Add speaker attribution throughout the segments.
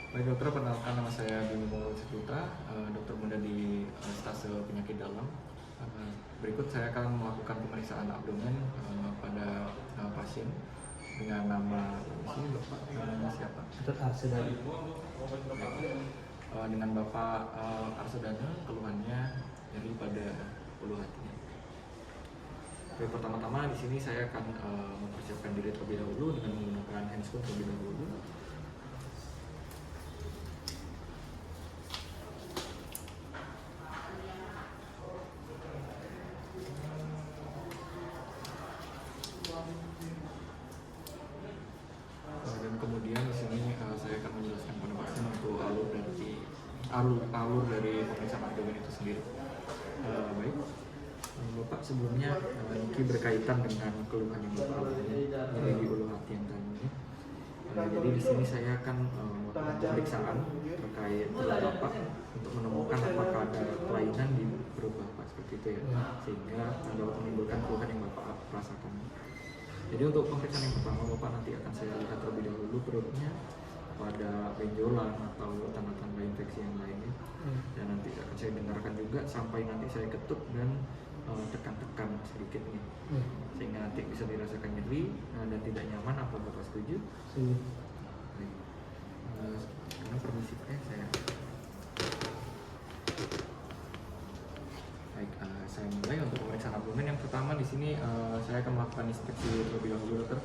Speaker 1: Baik dokter, perkenalkan nama saya Bimo Ciputa, dokter muda di stase penyakit dalam. Berikut saya akan melakukan pemeriksaan abdomen pada pasien dengan nama Bapak namanya siapa?
Speaker 2: Dr. Arsudana.
Speaker 1: Dengan Bapak Arsudana, keluhannya nyeri pada ulu hatinya. Oke, pertama-tama di sini saya akan mempersiapkan diri terlebih dahulu dengan menggunakan handscoon terlebih dahulu. Dan kemudian di sini saya akan menjelaskan pada pasien untuk alur dari pemeriksaan abdomen itu sendiri. Baik, Bapak sebelumnya ini berkaitan dengan keluhan yang Bapak alami dari ulu hati yang tadi. Jadi di sini saya akan melakukan pemeriksaan terkait perut Bapak untuk menemukan apakah ada kelainan di perut Bapak seperti itu ya, sehingga dapat menimbulkan keluhan yang Bapak rasakan. Jadi untuk pemeriksaan yang pertama, Bapak nanti akan saya lihat terlebih dahulu perutnya pada benjolan atau tanda-tanda infeksi yang lainnya, dan nanti akan saya dengarkan juga sampai nanti saya ketuk dan tekan-tekan sedikit nih, sehingga nanti bisa dirasakan nyeri dan tidak nyaman. Apa Bapak setuju?
Speaker 2: Setuju.
Speaker 1: Baik. Karena permisi saya. Baik, saya mulai untuk pemeriksaan abdomen. Yang pertama di sini saya akan melakukan inspeksi terlebih dahulu, dokter.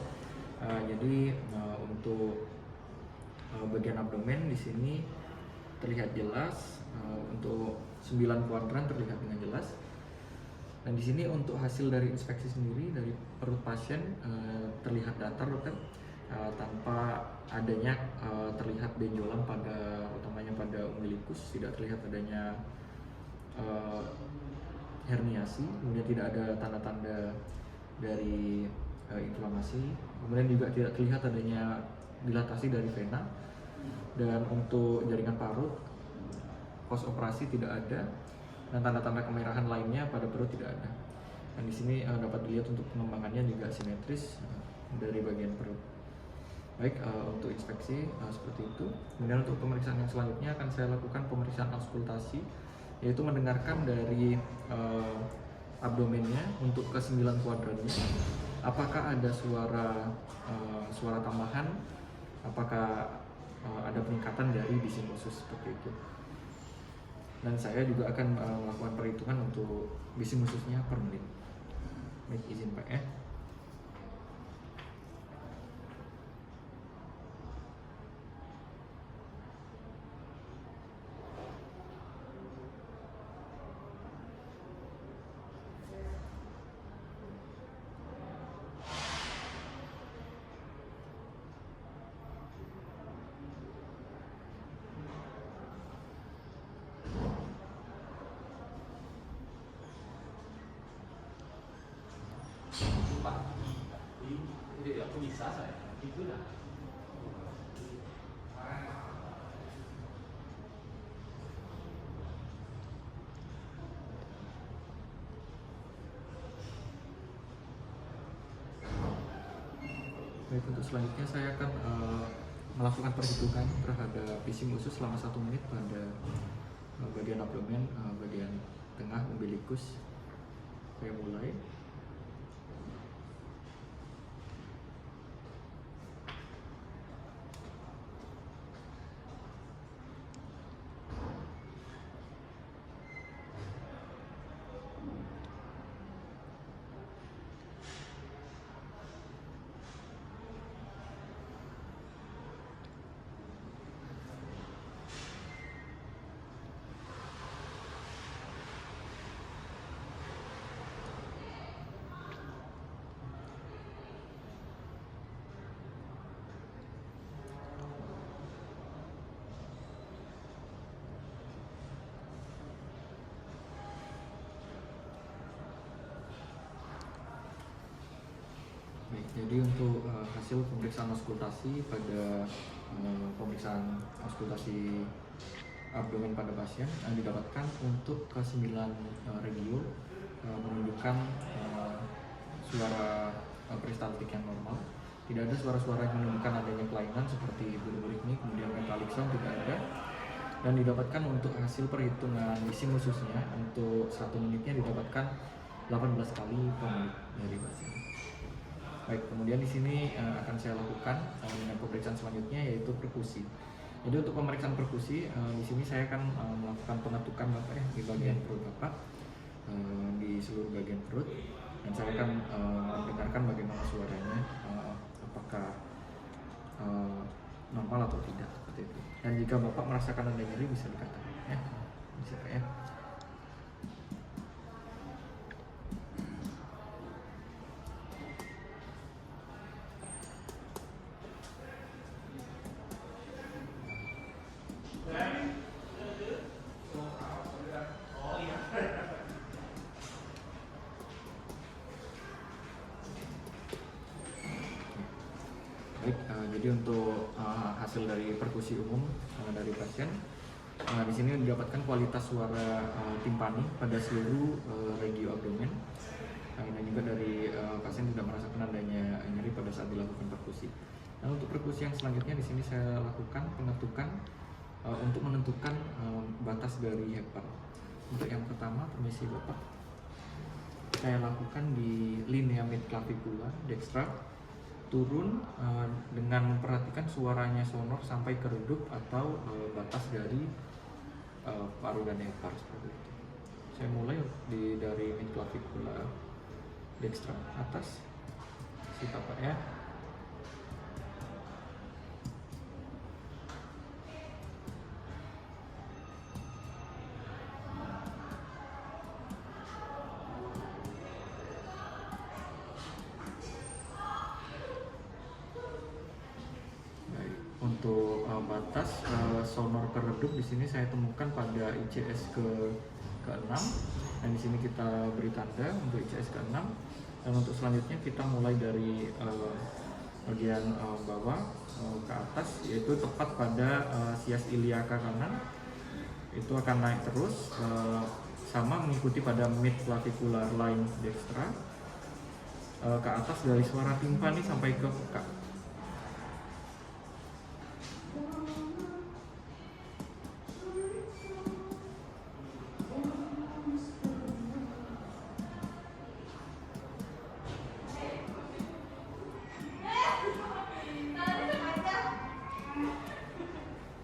Speaker 1: Jadi untuk bagian abdomen di sini terlihat jelas, untuk 9 kuadran terlihat dengan jelas. Dan di sini untuk hasil dari inspeksi sendiri dari perut pasien terlihat datar, dokter, tanpa adanya terlihat benjolan pada utamanya pada umbilikus, tidak terlihat adanya herniasi, kemudian tidak ada tanda-tanda dari inflamasi, kemudian juga tidak terlihat adanya dilatasi dari vena, dan untuk jaringan parut pos operasi tidak ada, dan tanda-tanda kemerahan lainnya pada perut tidak ada. Dan di sini dapat dilihat untuk pengembangannya juga simetris dari bagian perut. Baik, untuk inspeksi seperti itu. Kemudian untuk pemeriksaan yang selanjutnya akan saya lakukan pemeriksaan auskultasi, yaitu mendengarkan dari abdomennya untuk ke-9 kuadrannya. Apakah ada suara tambahan? Apakah ada peningkatan dari bising usus seperti itu? Dan saya juga akan melakukan perhitungan untuk bising ususnya per menit. Baik, izin Pak ya.
Speaker 3: Pak, ini aku bisa saya itu dah.
Speaker 1: Baik, untuk selanjutnya saya akan melakukan perhitungan terhadap bising usus selama 1 menit pada bagian abdomen, bagian tengah umbilikus. Saya mulai. Baik, jadi untuk hasil pemeriksaan auskultasi pada pemeriksaan auskultasi abdomen pada pasien didapatkan untuk ke-9 regio menunjukkan suara peristaltik yang normal. Tidak ada suara-suara yang menunjukkan adanya kelainan seperti buru-buru ini, kemudian metalik ultrasound tidak ada. Dan didapatkan untuk hasil perhitungan di khususnya untuk 1 menitnya didapatkan 18 kali per menit dari pasien. Baik, kemudian di sini akan saya lakukan dengan pemeriksaan selanjutnya yaitu perkusi. Jadi untuk pemeriksaan perkusi di sini saya akan melakukan pengetukan Bapak ya di bagian perut Bapak, di seluruh bagian perut, dan saya akan mendengarkan bagaimana suaranya, apakah normal atau tidak seperti itu. Dan jika Bapak merasakan ada nyeri bisa dikatakan ya, bisa Pak ya. Baik, jadi untuk hasil dari perkusi umum dari pasien, di sini didapatkan kualitas suara timpani pada seluruh regio abdomen. Dan juga dari pasien tidak merasakan adanya nyeri pada saat dilakukan perkusi. Dan untuk perkusi yang selanjutnya di sini saya lakukan pengetukan untuk menentukan batas dari hepar. Untuk yang pertama, permisi Bapak, saya lakukan di linea midclavicular dextra, turun dengan memperhatikan suaranya sonor sampai ke redup atau batas dari paru dan hepar seperti itu. Saya mulai dari midclavicular dextra atas, si Bapak ya. Untuk batas sonor keredup di sini saya temukan pada ICS ke-6, dan di sini kita beri tanda untuk ICS ke-6. Dan untuk selanjutnya kita mulai dari bagian bawah ke atas, yaitu tepat pada sias iliaka kanan. Itu akan naik terus sama mengikuti pada midclavicular line dextra ke atas dari suara timpani sampai ke peka.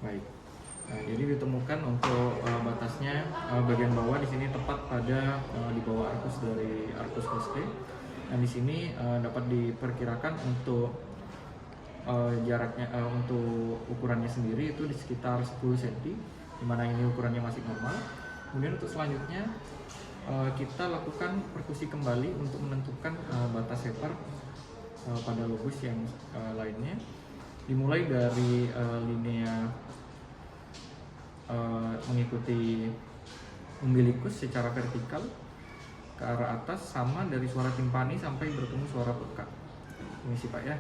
Speaker 1: Baik, jadi ditemukan untuk batasnya bagian bawah di sini tepat pada di bawah arkus dari arkus costae, dan di sini dapat diperkirakan untuk jaraknya untuk ukurannya sendiri itu di sekitar 10 cm, dimana ini ukurannya masih normal. Kemudian untuk selanjutnya kita lakukan perkusi kembali untuk menentukan batas hepar pada lobus yang lainnya, dimulai dari linea mengikuti umbilikus secara vertikal ke arah atas, sama dari suara timpani sampai bertemu suara peka. Permisi Pak ya.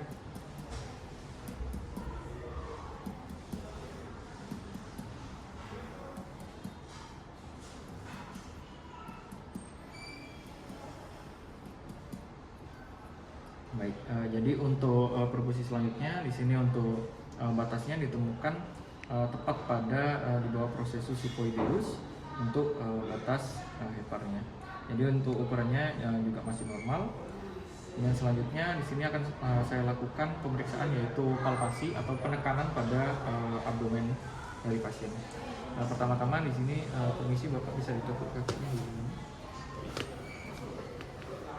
Speaker 1: Baik, jadi untuk perkusi selanjutnya di sini untuk batasnya ditemukan tepat pada di bawah prosesus sifoideus untuk batas heparnya. Jadi untuk ukurannya juga masih normal. Dan selanjutnya di sini akan saya lakukan pemeriksaan yaitu palpasi atau penekanan pada abdomen dari pasien. Nah, pertama-tama di sini permisi Bapak bisa ditekuk kakinya dulu.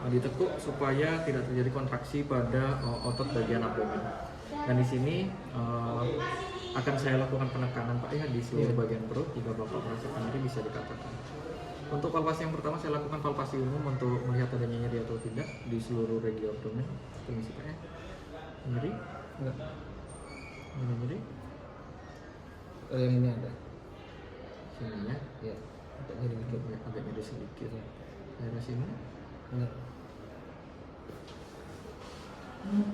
Speaker 1: Ditekuk supaya tidak terjadi kontraksi pada otot bagian abdomen. Dan di sini akan saya lakukan penekanan Pak ya di seluruh bagian perut. Jika Bapak merasakan nyeri bisa dikatakan. Untuk palpasi yang pertama saya lakukan palpasi umum untuk melihat adanya nyeri atau tidak di seluruh regio abdomen. Permisi Pak ya. Nyeri?
Speaker 2: Enggak.
Speaker 1: Nyeri?
Speaker 2: Yang ini ada.
Speaker 1: Sininya?
Speaker 2: Ya. Agak nyeri dikit.
Speaker 1: Agak nyeri sedikit.
Speaker 2: Ya.
Speaker 1: Daerah sini?
Speaker 2: Enggak.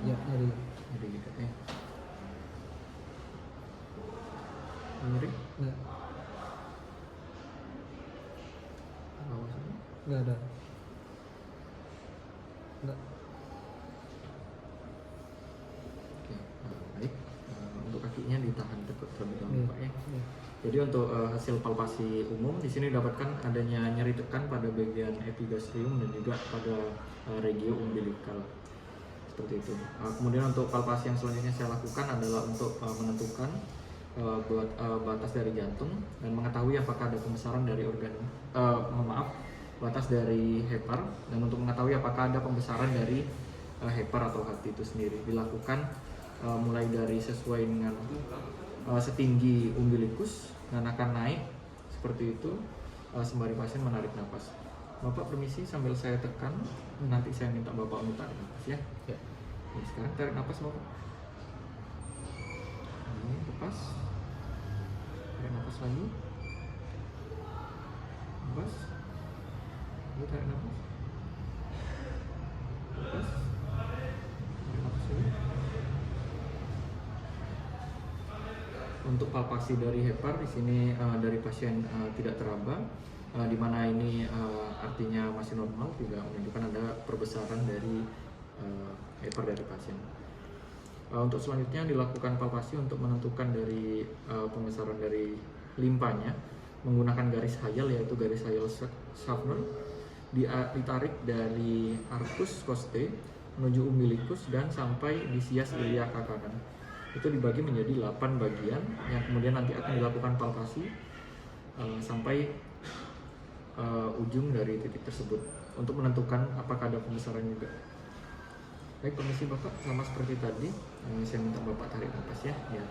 Speaker 2: Ya, nyeri.
Speaker 1: Nyeri dikit ya. Nyeri?
Speaker 2: Enggak.
Speaker 1: Bawah sini?
Speaker 2: Enggak ada. Enggak.
Speaker 1: Oke, baik. Untuk kakinya ditahan terlebih dahulu
Speaker 2: Iya.
Speaker 1: Pak Jadi untuk hasil palpasi umum di sini dapatkan adanya nyeri tekan pada bagian epigastrium dan juga pada regio umbilikal seperti itu. Kemudian untuk palpasi yang selanjutnya saya lakukan adalah untuk menentukan batas dari jantung dan mengetahui apakah ada pembesaran dari batas dari hepar, dan untuk mengetahui apakah ada pembesaran dari hepar atau hati itu sendiri dilakukan mulai dari sesuai dengan setinggi umbilikus dan akan naik seperti itu sembari pasien menarik napas. Bapak permisi sambil saya tekan, nanti saya minta Bapak untuk tarik napas ya.
Speaker 2: Ya.
Speaker 1: Oke, sekarang tarik napas Bapak. Ini lepas. Tarik napas lagi. Lepas. Lalu tarik napas. Lepas. Tarik napas lagi. Untuk palpasi dari hepar di sini dari pasien tidak teraba, di mana ini artinya masih normal, tidak menunjukkan ada perbesaran dari hepar dari pasien. Untuk selanjutnya dilakukan palpasi untuk menentukan dari pembesaran dari limpanya menggunakan garis Hayal, yaitu garis Hayal Schaffner, ditarik dari arcus costae menuju umbilikus dan sampai di sias iliaca kanan. Itu dibagi menjadi 8 bagian yang kemudian nanti akan dilakukan palpasi sampai ujung dari titik tersebut untuk menentukan apakah ada pembesaran juga. Baik, permisi Bapak, sama seperti tadi saya minta Bapak tarik nafas ya. Ya,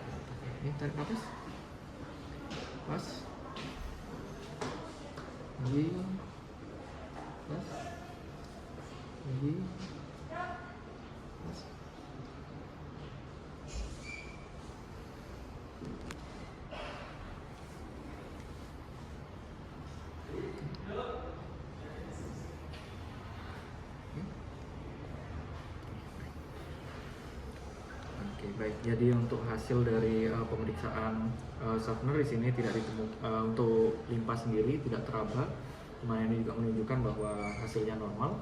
Speaker 1: ini tarik nafas. Pas. Lagi. Pas. Lagi. Pas. Oke, baik. Jadi untuk hasil dari pemeriksaan Schaffner di sini tidak ditemukan untuk limpa sendiri tidak teraba, dimana ini juga menunjukkan bahwa hasilnya normal.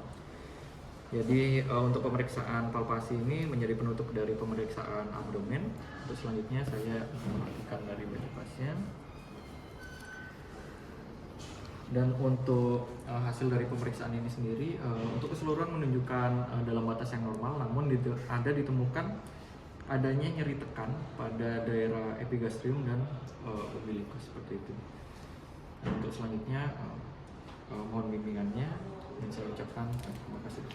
Speaker 1: Jadi untuk pemeriksaan palpasi ini menjadi penutup dari pemeriksaan abdomen. Untuk selanjutnya saya melakukan dari beda pasien. Dan untuk hasil dari pemeriksaan ini sendiri untuk keseluruhan menunjukkan dalam batas yang normal, namun ada ditemukan adanya nyeri tekan pada daerah epigastrium dan umbilikus seperti itu. Dan untuk selanjutnya mohon bimbingannya dan saya ucapkan terima kasih.